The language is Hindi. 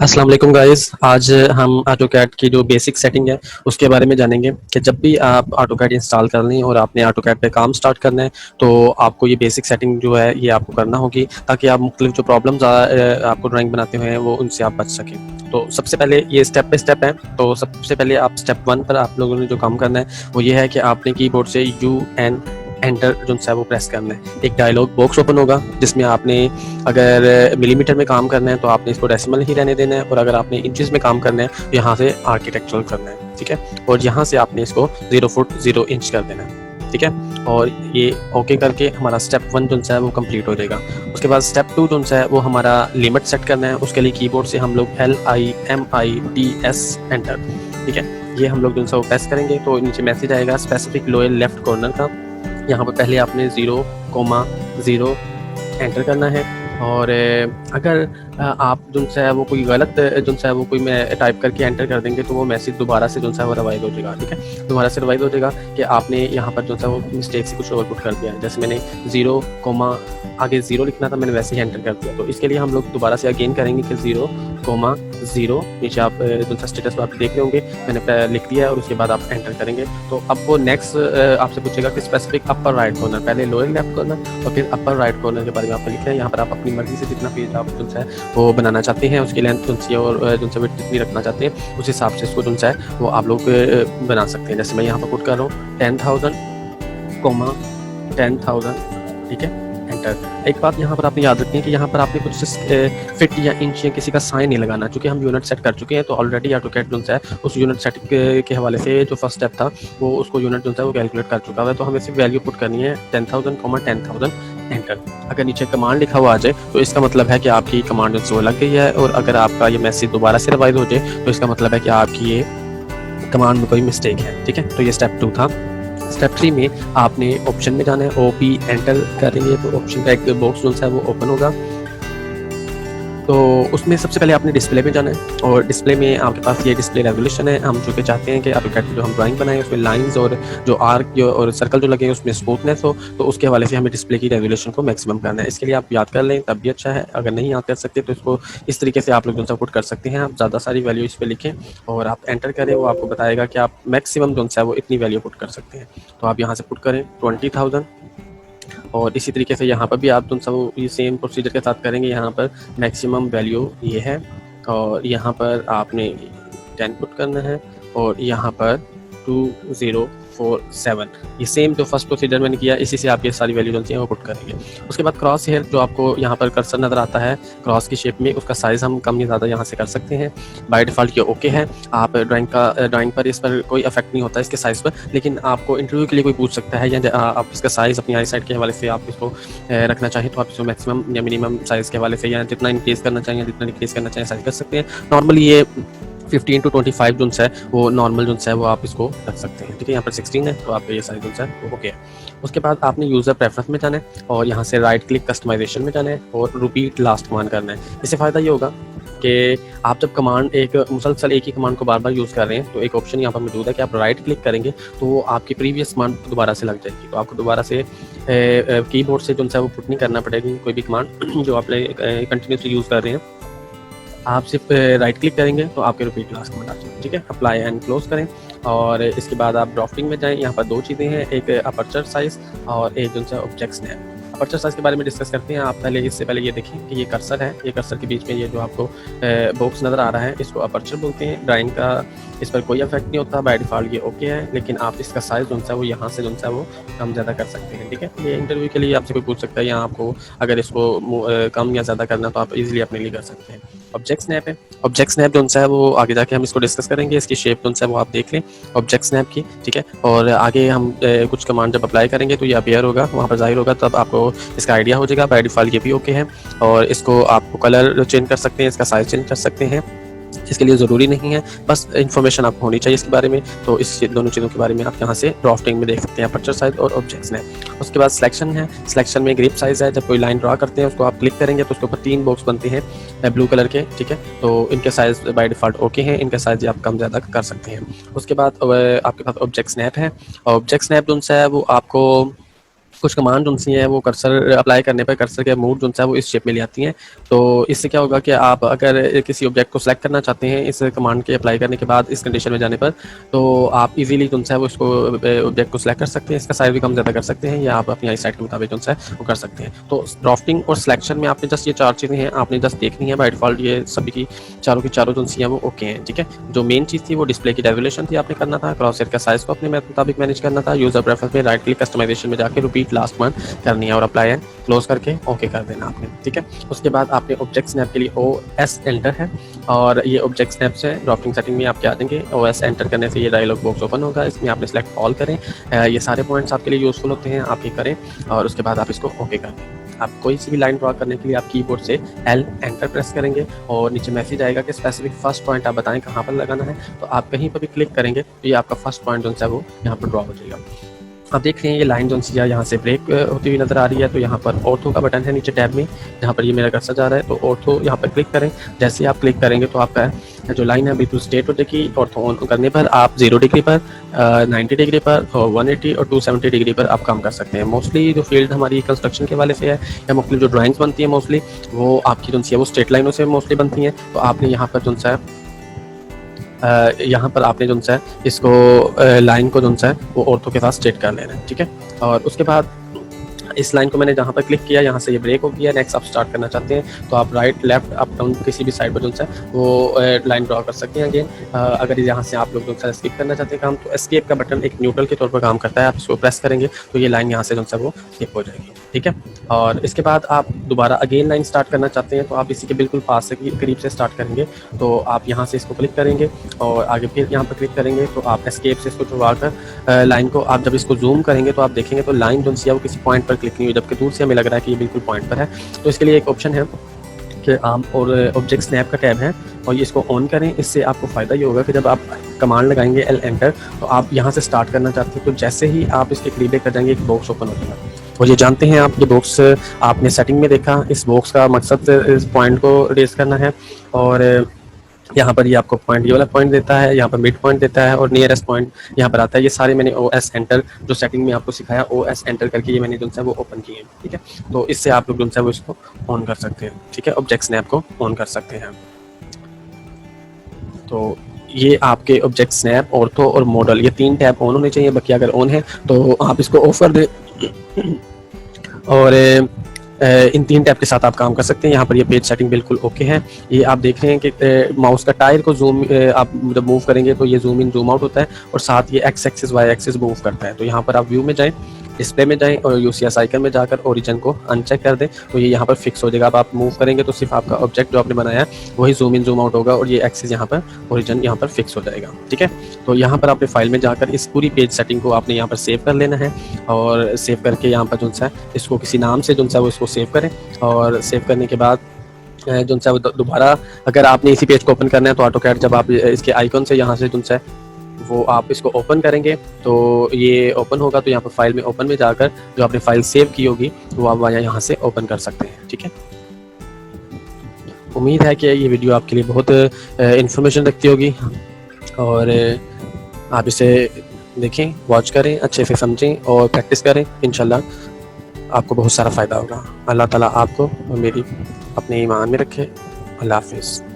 अस्सलाम वालेकुम गाइस। आज हम ऑटोकैड की जो बेसिक सेटिंग है उसके बारे में जानेंगे कि जब भी आप ऑटोकैड इंस्टॉल कर लें और आपने ऑटोकैड पे काम स्टार्ट करना है तो आपको ये बेसिक सेटिंग जो है ये आपको करना होगी ताकि आप मुख्तलिफ जो प्रॉब्लम्स आपको ड्राइंग बनाते हुए हैं वो उनसे आप बच सकें। तो सबसे पहले ये स्टेप बाय स्टेप है। तो सबसे पहले आप स्टेप 1 पर आप लोगों ने जो काम करना है वो ये है कि आपने कीबोर्ड से UN एंटर जो है वो प्रेस करना है। एक डायलॉग बॉक्स ओपन होगा जिसमें आपने अगर मिलीमीटर में काम करना है तो आपने इसको डेसिमल ही रहने देना है, और अगर आपने इंचेस में काम करना है तो यहाँ से आर्किटेक्चरल करना है, ठीक है। और यहाँ से आपने इसको 0 फुट 0 इंच कर देना है, ठीक है। और ये ओके करके हमारा स्टेप 1 जो है वो कंप्लीट हो जाएगा। उसके बाद स्टेप 2 जो है वो हमारा लिमिट सेट करना है। उसके लिए कीबोर्ड से हम लोग LIMITS एंटर, ठीक है, ये हम लोग जो है वो प्रेस करेंगे तो नीचे मैसेज आएगा स्पेसिफिक लोअर लेफ्ट कॉर्नर का। यहाँ पर पहले आपने 0,0 एंटर करना है। और अगर आप जो है वो कोई गलत जो है वो कोई मैं टाइप करके एंटर कर देंगे तो वो मैसेज दोबारा से जो है वो रिवाइज हो जाएगा, ठीक है। दोबारा से रिवाइज हो जाएगा कि आपने यहाँ पर जो है वो मिस्टेक से कुछ ओवरपुट कर दिया है। जैसे मैंने 0, आगे 0 लिखना था, मैंने वैसे ही एंटर कर दिया। तो इसके लिए हम लोग दोबारा से अगेन करेंगे कि 0,0 नीचे आप जो सा स्टेटस आप देख रहे होंगे मैंने लिख दिया है, और उसके बाद आप एंटर करेंगे तो अब वो नेक्स्ट आपसे पूछेगा कि स्पेसिफिक अपर राइट कॉर्नर, पहले लोअर लेफ्ट कॉर्नर और फिर अपर राइट कॉर्नर के बारे में आपको लिखना है। यहाँ पर आप अपनी मर्जी से जितना पेज आप जो है वो बनाना चाहते हैं, उसकी लेंथ और जो है विड्थ जितनी रखना चाहते हैं उस हिसाब से इसको जो है वो आप लोग बना सकते हैं। जैसे मैं यहाँ पर पुट कर रहा हूँ 10,000, 10,000, ठीक है, एंटर। एक बात यहाँ पर आपने याद रखनी है कि यहाँ पर आपने कुछ फिट या इंच या किसी का साइन नहीं लगाना, क्योंकि हम यूनिट सेट कर चुके हैं। तो ऑलरेडी ऑटोकैड जो है उस यूनिट सेट के हवाले से जो फर्स्ट स्टेप था वो उसको यूनिट जो है वो कैलकुलेट कर चुका है। तो हमें सिर्फ वैल्यू पुट करनी है 10,000, 10,000 एंटर। अगर नीचे कमांड लिखा हुआ आ जाए तो इसका मतलब है कि आपकी कमांड जो लग गई है, और अगर आपका ये मैसेज दोबारा से रिवाइज हो जाए तो इसका मतलब है कि आपकी ये कमांड में कोई मिस्टेक है, ठीक है। तो ये स्टेप 2 था। स्टेप 3 में आपने ऑप्शन में जाना है, OP एंटर करेंगे तो ऑप्शन का एक बॉक्स जो है वो ओपन होगा। तो उसमें सबसे पहले आपने डिस्प्ले में जाना है, और डिस्प्ले में आपके पास ये डिस्प्ले रेजोल्यूशन है। हम जो कि चाहते हैं कि ऑटोकैड जो हम ड्राइंग बनाएं उसमें लाइंस और जो आर्क और सर्कल जो लगे उसमें स्मूथनेस हो, तो उसके हवाले से हमें डिस्प्ले की रेजोल्यूशन को मैक्सिमम करना है। इसके लिए आप याद कर लें तब भी अच्छा है, अगर नहीं याद कर सकते तो इसको इस तरीके से आप लोग जो पुट कर सकते हैं। आप ज़्यादा सारी वैल्यू इस पर लिखें और आप एंटर करें, वो आपको बताएगा कि आप मैक्सिमम जो है वो इतनी वैल्यू पुट कर सकते हैं। तो आप यहाँ से पुट करें 20,000, और इसी तरीके से यहाँ पर भी आप सब ये सेम प्रोसीजर के साथ करेंगे। यहाँ पर मैक्सिमम वैल्यू ये है, और यहाँ पर आपने 10 पुट करना है, और यहाँ पर 2047, ये सेम जो फर्स्ट प्रोसीजर मैंने किया इसी से आप ये सारी वैल्यू जो है वो पुट करेंगे। उसके बाद क्रॉस हेयर जो आपको यहाँ पर कर्सर नज़र आता है क्रॉस की शेप में, उसका साइज़ हम कम या ज़्यादा यहाँ से कर सकते हैं। बाय डिफ़ॉल्ट ये ओके है। आप ड्राइंग पर इस पर कोई इफेक्ट नहीं होता इसके साइज़ पर, लेकिन आपको इंटरव्यू के लिए कोई पूछ सकता है या आप इसका साइज़ अपनी आई साइड के हवाले से आप इसको रखना चाहें तो आप इसको मैक्सिमम या मिनिमम साइज़ के हवाले से या जितना इंक्रीज़ करना चाहें जितना डिक्रीज़ करना चाहें साइज़ कर सकते हैं। नॉर्मली ये 15 to 25 जो है वो नॉर्मल जो है वो आप इसको रख सकते हैं, ठीक है। यहाँ पर 16 है तो आपका ये साइज जो है वो ओके है। उसके बाद आपने यूज़र प्रेफरेंस में जाना है, और यहाँ से राइट क्लिक कस्टमाइजेशन में जाना है, और रिपीट लास्ट कमांड करना है। इससे फ़ायदा ये होगा कि आप जब कमांड एक मुसलसल एक ही कमांड को बार बार यूज़ कर रहे हैं तो एक ऑप्शन यहाँ पर मौजूद है कि आप राइट क्लिक करेंगे तो वो आपकी प्रीवियस कमांड दोबारा से लग जाएगी। तो आपको दोबारा से कीबोर्ड से जो है वो पुट नहीं करना पड़ेगी कोई भी कमांड जो आप कंटिन्यूसली यूज़ कर रहे हैं। आप सिर्फ राइट क्लिक करेंगे तो आपके रिपीट लास्ट कमांड आ जाएगी, ठीक है। अप्लाई एंड क्लोज करें, और इसके बाद आप ड्राफ्टिंग में जाएं। यहाँ पर 2 चीज़ें हैं, एक अपर्चर साइज़ और एक जो है ऑब्जेक्ट स्नैप। अपर्चर साइज़ के बारे में डिस्कस करते हैं। आप पहले इससे पहले ये देखें कि ये कर्सर है, ये कर्सर के बीच में ये जो आपको बॉक्स नज़र आ रहा है इसको अपर्चर बोलते हैं। ड्राइंग का इस पर कोई इफेक्ट नहीं होता, बाय डिफ़ॉल्ट ये ओके है, लेकिन आप इसका साइज़ जो है वो यहाँ से जो है वो कम ज़्यादा कर सकते हैं, ठीक है। ये इंटरव्यू के लिए आपसे कोई पूछ सकता है, यहाँ आपको अगर इसको कम या ज़्यादा करना तो आप इजीली अपने लिए कर सकते हैं। ऑब्जेक्ट स्नैप है, ऑब्जेक्ट स्नैप जो है वो आगे जाके हम इसको डिस्कस करेंगे। इसकी शेप जो है वो आप देख लें ऑब्जेक्ट स्नैप की, ठीक है। और आगे हम कुछ कमांड जब अप्लाई करेंगे तो ये अपीयर होगा, वहाँ पर जाहिर होगा, तब आपको इसका आइडिया हो जाएगा। बाय डिफ़ॉल्ट ये भी ओके है, और इसको आपको कलर चेंज कर सकते हैं, इसका साइज़ चेंज कर सकते हैं। इसके लिए ज़रूरी नहीं है, बस इन्फॉर्मेशन आपको होनी चाहिए इसके बारे में। तो इस दोनों चीज़ों के बारे में आप यहाँ से ड्राफ्टिंग में देख सकते हैं, अपर्चर साइज और ऑब्जेक्ट्स में। उसके बाद सिलेक्शन है, सिलेक्शन में ग्रिप साइज़ है। जब कोई लाइन ड्रा करते हैं उसको आप क्लिक करेंगे तो उसके ऊपर 3 बॉक्स बनते हैं ब्लू कलर के, ठीक है। तो इनके साइज़ बाय डिफ़ॉल्ट ओके हैं, इनका साइज़ आप कम ज़्यादा कर सकते हैं। उसके बाद आपके पास ऑब्जेक्ट स्नैप है। ऑब्जेक्ट स्नैप जो है वो आपको कुछ कमांड जो है वो कर्सर अप्लाई करने पर कर्सर के मूव जो है वो इस शेप में ले आती हैं। तो इससे क्या होगा कि आप अगर किसी ऑब्जेक्ट को सिलेक्ट करना चाहते हैं इस कमांड के अप्लाई करने के बाद इस कंडीशन में जाने पर, तो आप इजीली जो है वो इसको ऑब्जेक्ट को सिलेक्ट कर सकते हैं। इसका साइज भी कम ज़्यादा कर सकते हैं या आप अपनी आई साइट के मुताबिक जो है वो कर सकते हैं। तो ड्राफ्टिंग और सिलेक्शन में आपने जस्ट ये 4 चीज़ें हैं, आपने जस्ट देखनी है। बाय डिफॉल्ट ये सभी की चारों जो हैं वो ओके हैं, ठीक है। जो मेन चीज़ थी वो डिस्प्ले की रेजोल्यूशन थी, आपने करना था। क्रॉस हेयर का साइज को अपने मुताबिक मैनेज करना था। यूजर प्रेफरेंस में राइट क्लिक कस्टमाइजेशन में जाकर रिपीट लास्ट वन करनी है और अप्लाई एंड क्लोज करके ओके कर देना आपने, ठीक है। उसके बाद आपने ऑब्जेक्ट स्नैप के लिए OS एंटर है और ये ऑब्जेक्ट स्नैप से ड्राफ्टिंग सेटिंग में आपके आ जाएंगे। OS एंटर करने से ये डायलॉग बॉक्स ओपन होगा, इसमें आपने सेलेक्ट ऑल करें। ये सारे पॉइंट्स आपके लिए यूजफुल होते हैं, आप ये करें और उसके बाद आप इसको ओके कर दें। आप कोई सी भी लाइन ड्रॉ करने के लिए आप कीबोर्ड से L एंटर प्रेस करेंगे और नीचे मैसेज आएगा कि स्पेसिफिक फर्स्ट पॉइंट आप बताएं कहाँ पर लगाना है। तो आप कहीं पर भी क्लिक करेंगे तो ये आपका फर्स्ट पॉइंट जो है वो यहाँ पर ड्रॉ हो जाएगा। आप देख रहे हैं ये लाइन जो है यहाँ से ब्रेक होती हुई नजर आ रही है। तो यहाँ पर ऑर्थो का बटन है नीचे टैब में, जहाँ पर ये मेरा कर्सर जा रहा है। तो ऑर्थो यहाँ पर क्लिक करें। जैसे आप क्लिक करेंगे तो आपका जो लाइन है बिल्कुल स्ट्रेट हो जाएगी। ऑर्थो ऑन करने पर आप 0 डिग्री पर, 90 डिग्री पर, 180 और 270 डिग्री पर आप काम कर सकते हैं। मोस्टली जो फील्ड हमारी कंस्ट्रक्शन के वाले से है या मुख्तलिफ जो ड्राइंग्स बनती है मोस्टली वो आपकी जो है वो स्ट्रेट लाइनों से मोस्टली बनती हैं। तो आपने यहाँ पर जो है यहाँ पर आपने जो है इसको लाइन को जो है वो ऑर्थो के साथ स्ट्रेट कर लेना है, ठीक है। और उसके बाद इस लाइन को मैंने जहाँ पर क्लिक किया यहाँ से ये ब्रेक हो गया। नेक्स्ट आप स्टार्ट करना चाहते हैं तो आप राइट लेफ्ट अप डाउन किसी भी साइड पर जो है वो लाइन ड्रॉ कर सकते हैं। अगेन अगर यहाँ से आप लोग जो है स्किप करना चाहते हैं काम, तो एस्केप का बटन एक न्यूट्रल के तौर पर काम करता है। आप इसको प्रेस करेंगे तो ये लाइन यहाँ से जो है वो स्किप हो जाएगी, ठीक है। और इसके बाद आप दोबारा अगेन लाइन स्टार्ट करना चाहते हैं तो आप इसी के बिल्कुल पास से करीब से स्टार्ट करेंगे। तो आप यहाँ से इसको क्लिक करेंगे और आगे फिर यहाँ पर क्लिक करेंगे तो आप एस्केप से इसको छुड़वा कर लाइन को आप जब इसको जूम करेंगे तो आप देखेंगे तो लाइन जो है वो किसी पॉइंट पर क्लिक नहीं हुई, जबकि दूर से हमें लग रहा है कि ये बिल्कुल पॉइंट पर है। तो इसके लिए एक ऑप्शन है कि आप और ऑब्जेक्ट स्नैप का टैब है और ये इसको ऑन करें। इससे आपको फ़ायदा ये होगा कि जब आप कमांड लगाएंगे L एंटर तो आप यहाँ से स्टार्ट करना चाहते हैं तो जैसे ही आप इसके करीब कर जाएंगे एक बॉक्स ओपन हो जाएगा। और ये जानते हैं आप, ये बॉक्स आपने सेटिंग में देखा, इस बॉक्स का मकसद इस पॉइंट को रेस करना है। और यहाँ पर ये आपको पॉइंट, ये वाला पॉइंट देता है, यहाँ पर मिड पॉइंट देता है और नियरेस्ट पॉइंट यहाँ पर आता है। ये सारे मैंने OS एंटर जो सेटिंग में आपको सिखाया OS एंटर करके ये मैंने जो है वो ओपन किए, ठीक है। तो इससे आप लोग जो है वो इसको ऑन कर सकते हैं, ठीक है। ऑब्जेक्ट स्नैप को ऑन कर सकते हैं। तो ये आपके ऑब्जेक्ट स्नैप, ऑर्थो और मॉडल ये 3 टैब ऑन होने चाहिए। बाकी अगर ऑन है तो आप इसको ऑफ कर दें और इन 3 टैब के साथ आप काम कर सकते हैं। यहाँ पर ये पेज सेटिंग बिल्कुल ओके है। ये आप देख रहे हैं कि माउस का टायर को जूम आप जब मूव करेंगे तो ये जूम इन जूम आउट होता है और साथ ये X axis Y axis move करता है। तो यहाँ पर आप व्यू में जाएं, डिस्प्ले में जाएं और UCS आइकन में जाकर ओरिजिन को अनचेक कर दें तो ये यहाँ पर फिक्स हो जाएगा। अब आप मूव करेंगे तो सिर्फ आपका ऑब्जेक्ट जो आपने बनाया है वही जूम इन जूम आउट होगा और ये एक्सिस यहाँ पर ओरिजिन यहाँ पर फिक्स हो जाएगा, ठीक है। तो यहाँ पर आपने फाइल में जाकर इस पूरी पेज सेटिंग को आपने यहाँ पर सेव कर लेना है और सेव करके यहाँ पर जो है इसको किसी नाम से जो है वो इसको सेव करें। और सेव करने के बाद जो है वो दोबारा अगर आपने इसी पेज को ओपन करना है तो ऑटोकैड जब आप इसके आइकन से यहाँ से जो है वो आप इसको ओपन करेंगे तो ये ओपन होगा। तो यहाँ पर फाइल में ओपन में जाकर जो आपने फाइल सेव की होगी वो आप यहाँ से ओपन कर सकते हैं, ठीक है। उम्मीद है कि ये वीडियो आपके लिए बहुत इंफॉर्मेशन रखती होगी और आप इसे देखें, वॉच करें, अच्छे से समझें और प्रैक्टिस करें। इंशाल्लाह आपको बहुत सारा फ़ायदा होगा। अल्लाह ताला आपको और मेरी अपने ईमान में रखे। अल्लाह हाफिज़।